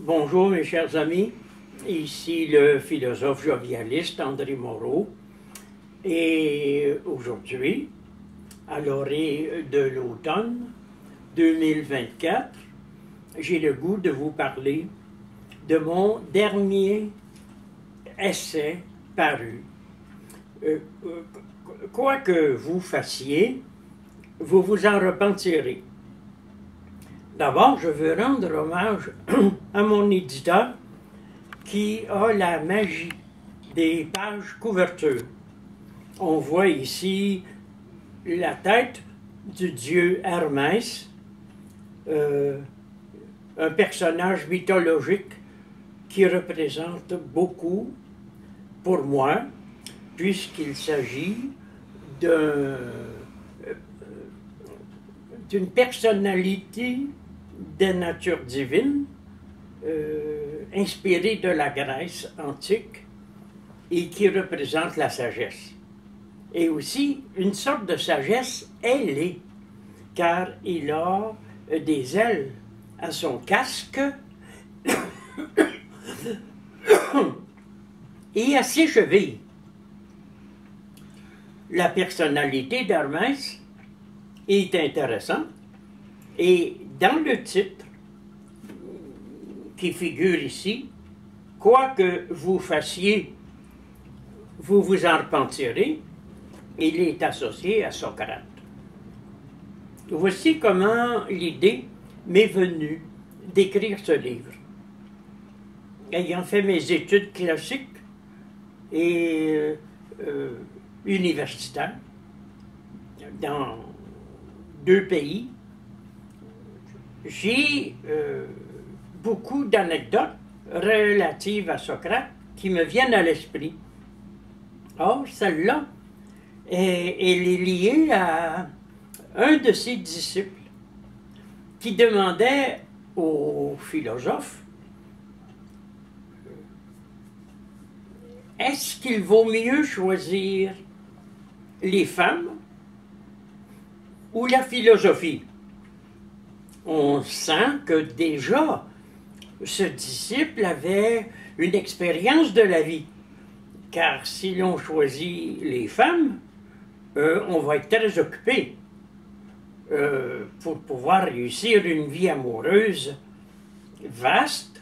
Bonjour mes chers amis, ici le philosophe jovialiste André Moreau et aujourd'hui, à l'orée de l'automne 2024, j'ai le goût de vous parler de mon dernier essai paru. Quoi que vous fassiez, vous vous en repentirez. D'abord, je veux rendre hommage à mon éditeur qui a la magie des pages couverture. On voit ici la tête du dieu Hermès, un personnage mythologique qui représente beaucoup pour moi, puisqu'il s'agit d'une personnalité de nature divine, inspirée de la Grèce antique et qui représente la sagesse. Et aussi une sorte de sagesse ailée, car il a des ailes à son casque et à ses chevilles. La personnalité d'Hermès est intéressante et dans le titre qui figure ici, « Quoi que vous fassiez, vous vous en repentirez », il est associé à Socrate. Voici comment l'idée m'est venue d'écrire ce livre. Ayant fait mes études classiques et universitaires dans 2 pays, j'ai beaucoup d'anecdotes relatives à Socrate qui me viennent à l'esprit. Or, celle-là, elle est liée à un de ses disciples qui demandait au philosophe « Est-ce qu'il vaut mieux choisir les femmes ou la philosophie ?» On sent que déjà, ce disciple avait une expérience de la vie. Car si l'on choisit les femmes, on va être très occupé pour pouvoir réussir une vie amoureuse vaste,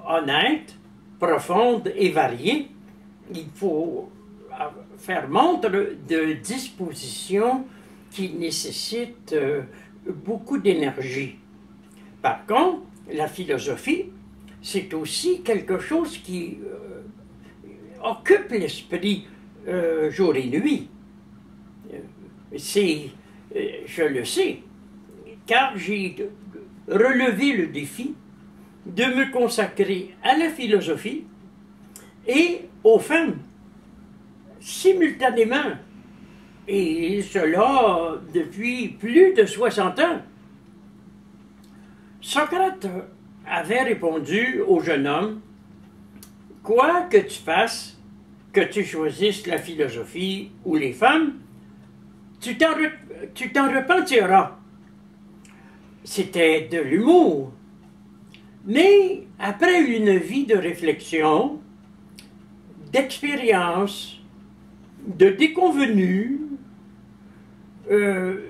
honnête, profonde et variée. Il faut faire montre de dispositions qui nécessitent beaucoup d'énergie. Par contre, la philosophie, c'est aussi quelque chose qui occupe l'esprit jour et nuit. Je le sais, car j'ai relevé le défi de me consacrer à la philosophie et aux femmes simultanément. Et cela depuis plus de 60 ans. Socrate avait répondu au jeune homme, « Quoi que tu fasses, que tu choisisses la philosophie ou les femmes, tu t'en repentiras. » C'était de l'humour. Mais après une vie de réflexion, d'expérience, de déconvenue, de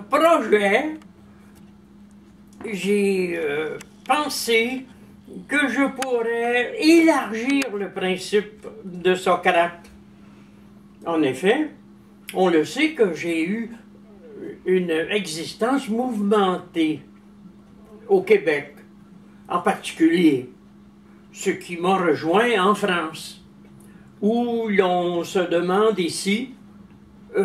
projet, j'ai pensé que je pourrais élargir le principe de Socrate. En effet, on le sait que j'ai eu une existence mouvementée au Québec, en particulier, ce qui m'a rejoint en France, où l'on se demande ici ce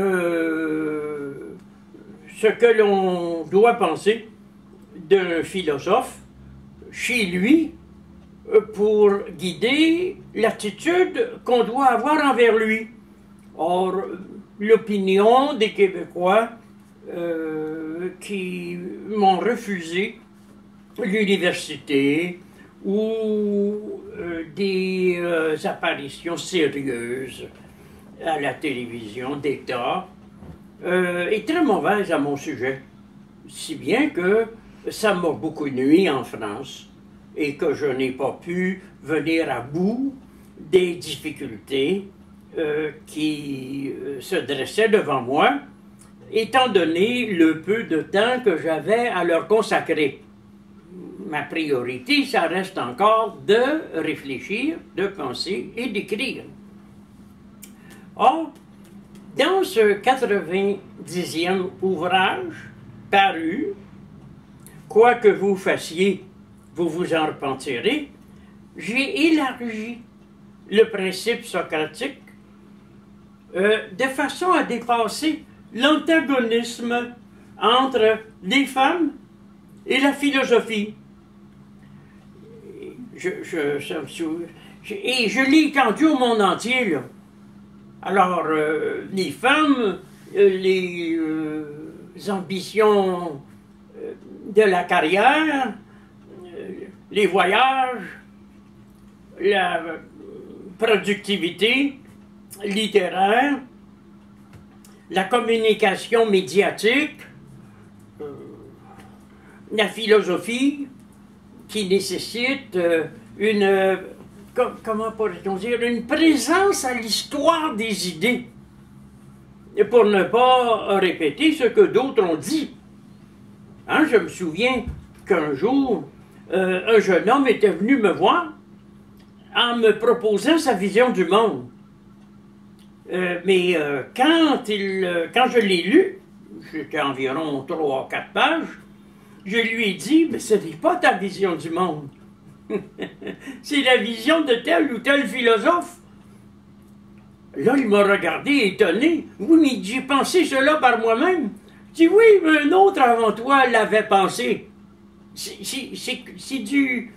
que l'on doit penser d'un philosophe chez lui pour guider l'attitude qu'on doit avoir envers lui. Or, l'opinion des Québécois qui m'ont refusé l'université ou des apparitions sérieuses à la télévision d'État est très mauvaise à mon sujet. Si bien que ça m'a beaucoup nui en France et que je n'ai pas pu venir à bout des difficultés qui se dressaient devant moi, étant donné le peu de temps que j'avais à leur consacrer. Ma priorité, ça reste encore de réfléchir, de penser et d'écrire. Or, dans ce 90e ouvrage paru, quoi que vous fassiez, vous vous en repentirez, j'ai élargi le principe socratique de façon à dépasser l'antagonisme entre les femmes et la philosophie. Et je l'ai étendu au monde entier, là. Alors, les femmes, les ambitions de la carrière, les voyages, la productivité littéraire, la communication médiatique, la philosophie qui nécessite comment pourrait-on dire, une présence à l'histoire des idées, et pour ne pas répéter ce que d'autres ont dit. Hein, je me souviens qu'un jour, un jeune homme était venu me voir en me proposant sa vision du monde. Mais quand je l'ai lu, c'était environ 3 ou 4 pages, je lui ai dit, mais ce n'est pas ta vision du monde. C'est la vision de tel ou tel philosophe. Là, il m'a regardé étonné. Oui, mais j'ai pensé cela par moi-même. Je dis, oui, mais un autre avant toi l'avait pensé. C'est du...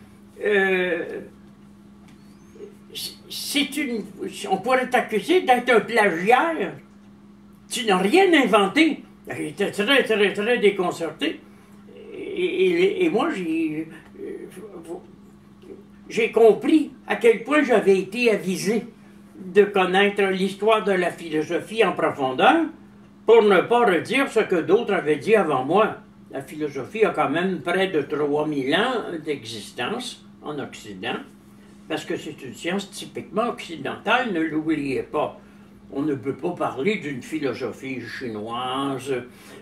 on pourrait t'accuser d'être un plagiaire. Tu n'as rien inventé. Il était très, très, très déconcerté. Et moi, j'ai compris à quel point j'avais été avisé de connaître l'histoire de la philosophie en profondeur pour ne pas redire ce que d'autres avaient dit avant moi. La philosophie a quand même près de 3000 ans d'existence en Occident, parce que c'est une science typiquement occidentale, ne l'oubliez pas. On ne peut pas parler d'une philosophie chinoise,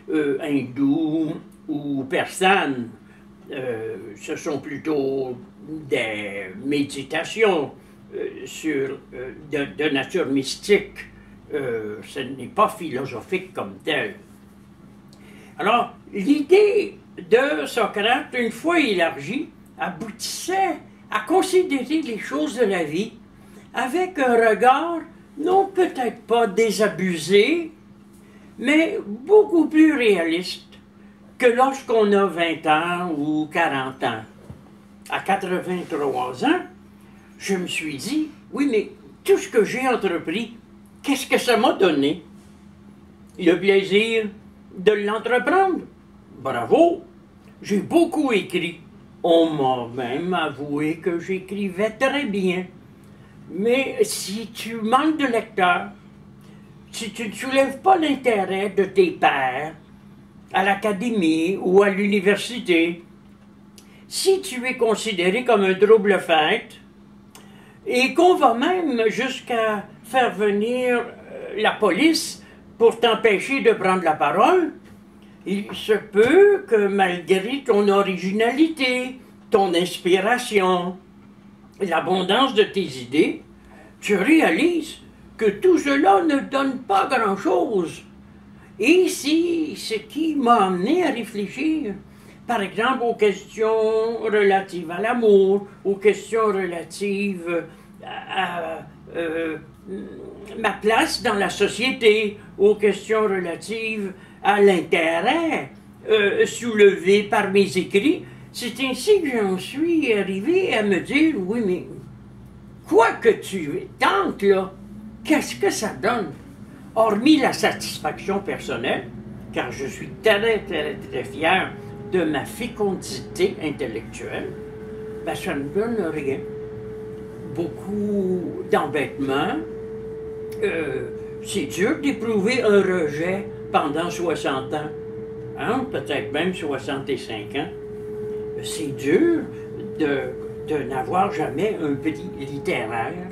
hindoue ou persane. Ce sont plutôt des méditations de nature mystique. Ce n'est pas philosophique comme tel. Alors, l'idée de Socrate, une fois élargie, aboutissait à considérer les choses de la vie avec un regard non peut-être pas désabusé, mais beaucoup plus réaliste que lorsqu'on a 20 ans ou 40 ans. À 83 ans, je me suis dit, oui, mais tout ce que j'ai entrepris, qu'est-ce que ça m'a donné? Le plaisir de l'entreprendre. Bravo! J'ai beaucoup écrit. On m'a même avoué que j'écrivais très bien. Mais si tu manques de lecteurs, si tu ne soulèves pas l'intérêt de tes pairs, à l'académie ou à l'université, si tu es considéré comme un trouble-fête, et qu'on va même jusqu'à faire venir la police pour t'empêcher de prendre la parole, il se peut que malgré ton originalité, ton inspiration, l'abondance de tes idées, tu réalises que tout cela ne donne pas grand-chose. Et c'est ce qui m'a amené à réfléchir, par exemple, aux questions relatives à l'amour, aux questions relatives à ma place dans la société, aux questions relatives à l'intérêt soulevé par mes écrits. C'est ainsi que j'en suis arrivé à me dire, oui, mais quoi que tu tentes, là, qu'est-ce que ça donne? Hormis la satisfaction personnelle, car je suis très, très, très fier de ma fécondité intellectuelle, ben ça ne donne rien. Beaucoup d'embêtements. C'est dur d'éprouver un rejet pendant 60 ans, hein? Peut-être même 65 ans. c'est dur de n'avoir jamais un prix littéraire,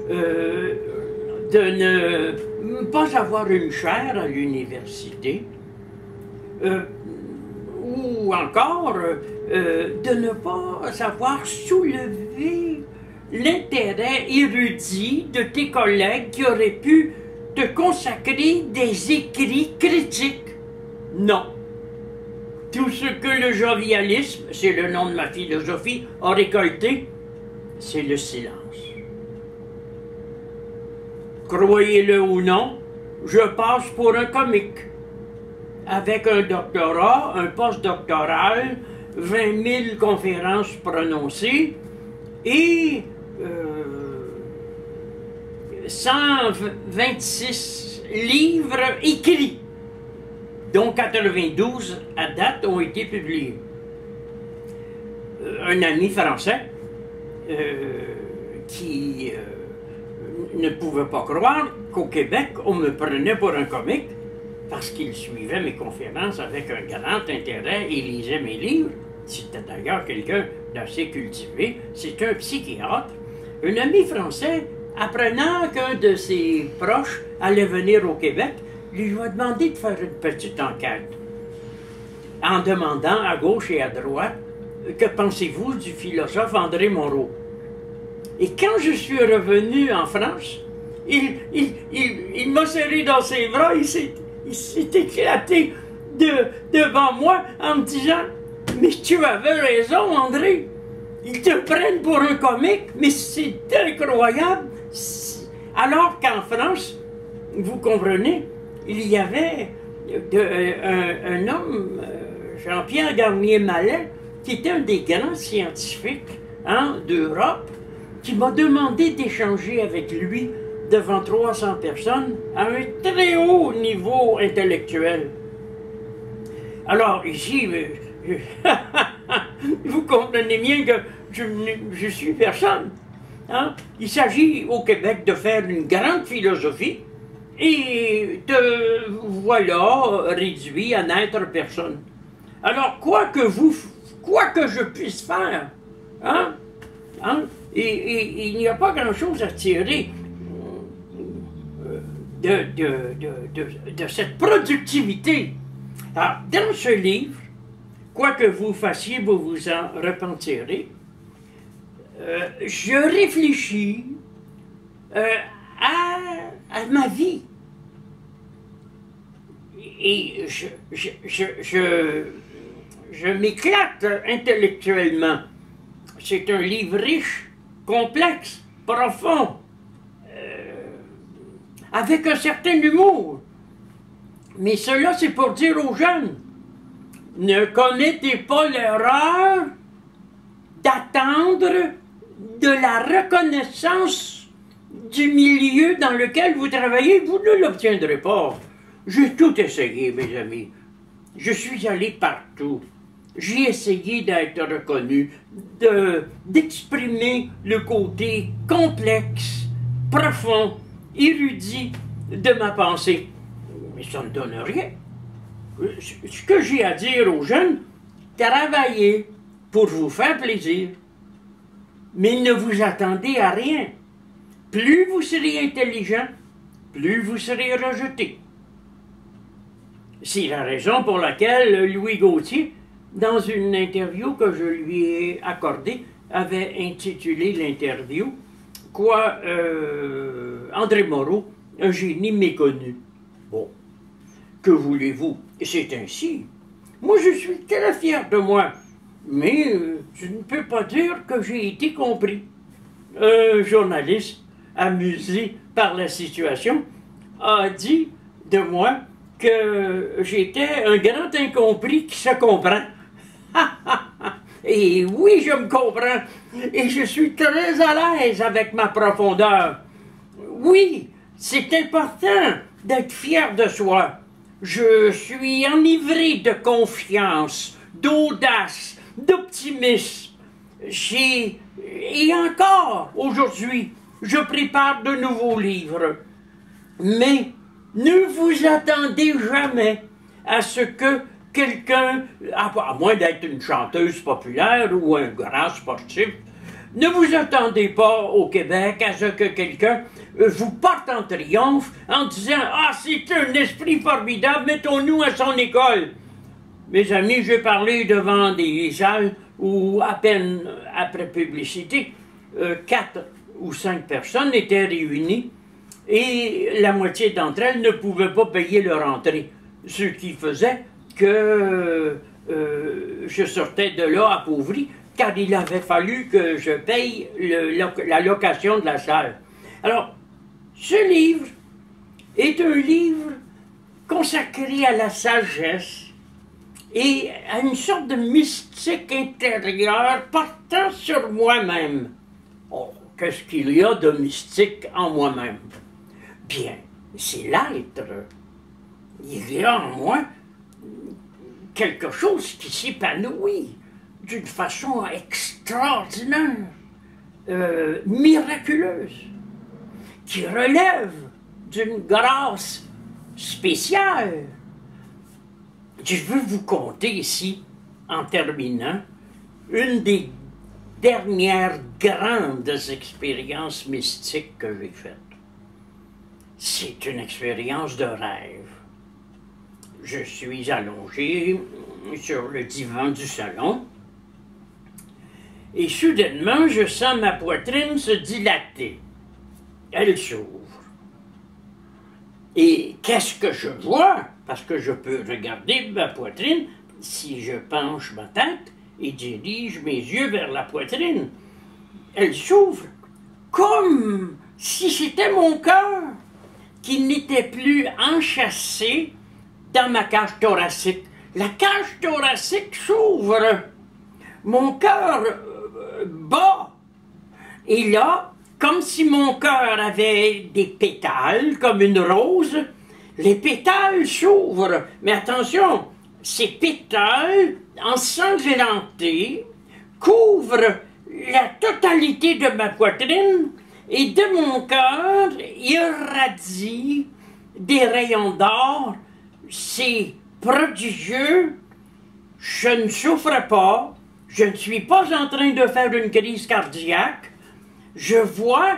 de ne pas avoir une chaire à l'université, ou encore de ne pas avoir soulevé l'intérêt érudit de tes collègues qui auraient pu te consacrer des écrits critiques. Non. Tout ce que le jovialisme, c'est le nom de ma philosophie, a récolté, c'est le silence. Croyez-le ou non, je passe pour un comique. Avec un doctorat, un post-doctoral, 20 000 conférences prononcées et 126 livres écrits, dont 92 à date ont été publiés. Un ami français qui ne pouvait pas croire qu'au Québec, on me prenait pour un comique parce qu'il suivait mes conférences avec un grand intérêt et lisait mes livres. C'était d'ailleurs quelqu'un d'assez cultivé. C'est un psychiatre. Un ami français, apprenant qu'un de ses proches allait venir au Québec, lui a demandé de faire une petite enquête, en demandant à gauche et à droite « Que pensez-vous du philosophe André Monroe ?» Et quand je suis revenu en France, il m'a serré dans ses bras, il s'est éclaté devant moi en me disant « Mais tu avais raison, André, ils te prennent pour un comique, mais c'est incroyable. » Alors qu'en France, vous comprenez, il y avait un homme, Jean-Pierre Garnier-Mallet, qui était un des grands scientifiques d'Europe, qui m'a demandé d'échanger avec lui devant 300 personnes à un très haut niveau intellectuel. Alors ici, vous comprenez bien que je suis personne. Hein? Il s'agit au Québec de faire une grande philosophie et de voilà réduit à n'être personne. Alors quoi que je puisse faire, et il n'y a pas grand-chose à tirer de cette productivité. Alors, dans ce livre, quoi que vous fassiez, vous vous en repentirez, je réfléchis à ma vie. Et je m'éclate intellectuellement. C'est un livre riche, complexe, profond, avec un certain humour. Mais cela, c'est pour dire aux jeunes, ne commettez pas l'erreur d'attendre de la reconnaissance du milieu dans lequel vous travaillez. Vous ne l'obtiendrez pas. J'ai tout essayé, mes amis. Je suis allé partout. J'ai essayé d'être reconnu, d'exprimer le côté complexe, profond, érudit de ma pensée. Mais ça ne donne rien. Ce que j'ai à dire aux jeunes, travaillez pour vous faire plaisir, mais ne vous attendez à rien. Plus vous serez intelligent, plus vous serez rejeté. C'est la raison pour laquelle Louis Gauthier, dans une interview que je lui ai accordée, avait intitulé l'interview « Quoi, André Monroe, un génie méconnu ». Bon, que voulez-vous? C'est ainsi. Moi, je suis très fier de moi, mais je ne peux pas dire que j'ai été compris. Un journaliste, amusé par la situation, a dit de moi que j'étais un grand incompris qui se comprend. Et oui, je me comprends, et je suis très à l'aise avec ma profondeur. Oui, c'est important d'être fier de soi. Je suis enivré de confiance, d'audace, d'optimisme. Et encore, aujourd'hui, je prépare de nouveaux livres. Mais ne vous attendez jamais à ce que quelqu'un, à moins d'être une chanteuse populaire ou un grand sportif, ne vous attendez pas au Québec à ce que quelqu'un vous porte en triomphe en disant « Ah, c'est un esprit formidable, mettons-nous à son école ». Mes amis, j'ai parlé devant des salles où, à peine après publicité, 4 ou 5 personnes étaient réunies et la moitié d'entre elles ne pouvaient pas payer leur entrée. Ce qui faisait que je sortais de là appauvri, car il avait fallu que je paye la location de la salle. Alors, ce livre est un livre consacré à la sagesse et à une sorte de mystique intérieure portant sur moi-même. Oh, qu'est-ce qu'il y a de mystique en moi-même? Bien, c'est l'être. Il y a en moi quelque chose qui s'épanouit d'une façon extraordinaire, miraculeuse, qui relève d'une grâce spéciale. Je veux vous conter ici, en terminant, une des dernières grandes expériences mystiques que j'ai faites. C'est une expérience de rêve. Je suis allongé sur le divan du salon et soudainement, je sens ma poitrine se dilater. Elle s'ouvre. Et qu'est-ce que je vois? Parce que je peux regarder ma poitrine si je penche ma tête et dirige mes yeux vers la poitrine. Elle s'ouvre comme si c'était mon cœur qui n'était plus enchâssé dans ma cage thoracique. La cage thoracique s'ouvre. Mon cœur bat. Et là, comme si mon cœur avait des pétales, comme une rose, les pétales s'ouvrent. Mais attention, ces pétales ensanglantés couvrent la totalité de ma poitrine et de mon cœur irradient des rayons d'or. C'est prodigieux. Je ne souffre pas. Je ne suis pas en train de faire une crise cardiaque. Je vois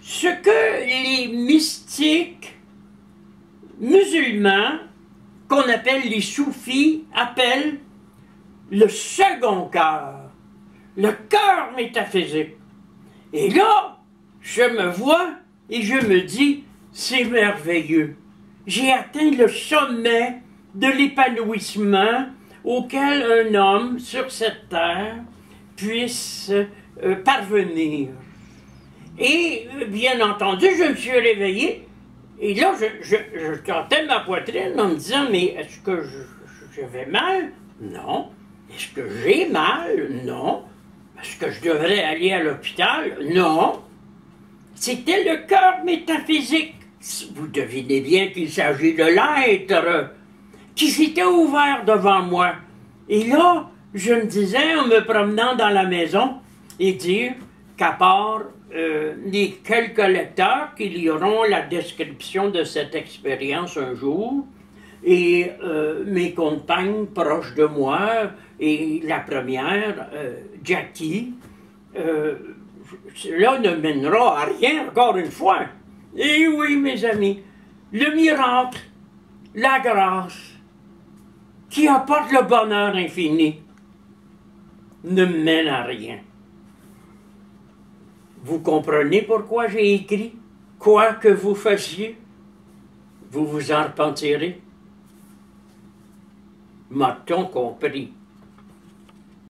ce que les mystiques musulmans, qu'on appelle les soufis, appellent le second cœur, le cœur métaphysique. Et là, je me vois et je me dis, c'est merveilleux. J'ai atteint le sommet de l'épanouissement auquel un homme sur cette terre puisse parvenir. Et bien entendu, je me suis réveillé et là, je tentais ma poitrine en me disant, mais est-ce que je vais mal? Non. Est-ce que j'ai mal? Non. Est-ce que je devrais aller à l'hôpital? Non. C'était le cœur métaphysique. Vous devinez bien qu'il s'agit de l'être qui s'était ouvert devant moi. Et là, je me disais, en me promenant dans la maison, et dire qu'à part les quelques lecteurs qui liront la description de cette expérience un jour, et mes compagnes proches de moi, et la première, Jackie, cela ne mènera à rien, encore une fois. Et oui, mes amis, le miracle, la grâce, qui apporte le bonheur infini, ne mène à rien. Vous comprenez pourquoi j'ai écrit « Quoi que vous fassiez, vous vous en repentirez ». M'a-t-on compris?